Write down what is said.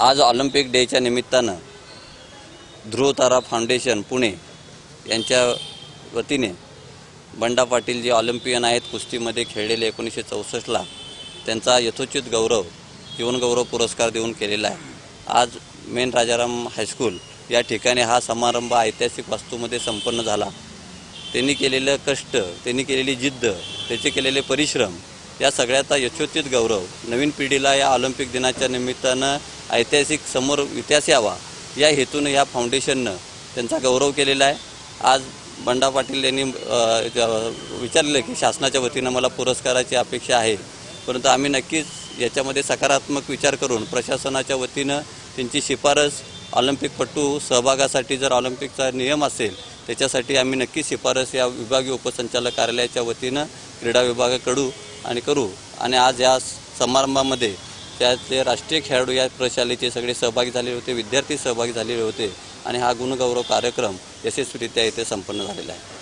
आज ऑलिम्पिक डेच्या निमित्तानं ध्रुवतारा फाउंडेशन पुणे यांच्या वतीने बंडा पाटील जे ऑलिम्पियन आहेत, कुस्तीमध्ये खेळलेले 1964ला, त्यांचा यथोचित गौरव जीवनगौरव पुरस्कार देऊन केलेला आहे। आज मेन राजाराम हायस्कूल या ठिकाणी हा समारंभ ऐतिहासिक वास्तूमध्ये संपन्न झाला। त्यांनी केलेलं कष्ट, त्यांनी केलेली जिद्द, त्याचे केलेले परिश्रम या सगळ्याचा यथोचित गौरव नवीन पिढीला या ऑलिम्पिक दिनाच्या निमित्तानं ऐतिहासिक समोर इतिहास यावा या हेतूने या फाउंडेशननं त्यांचा गौरव केलेला आहे। आज बंडा पाटील यांनी विचारले की शासनाच्या वतीनं मला पुरस्काराची अपेक्षा आहे, परंतु आम्ही नक्कीच याच्यामध्ये सकारात्मक विचार करून प्रशासनाच्या वतीनं त्यांची शिफारस ऑलिम्पिकपटू सहभागासाठी जर ऑलिम्पिकचा नियम असेल त्याच्यासाठी आम्ही नक्की शिफारस या विभागीय उपसंचालक कार्यालयाच्या वतीनं क्रीडा विभागाकडू आणि करू। आणि आज या समारंभामध्ये त्याचे राष्ट्रीय खेळाडू या प्रशालेचे सगळे सहभागी झालेले होते, विद्यार्थी सहभागी झालेले होते आणि हा गुणगौरव कार्यक्रम यशस्वीरित्या येथे संपन्न झालेला आहे।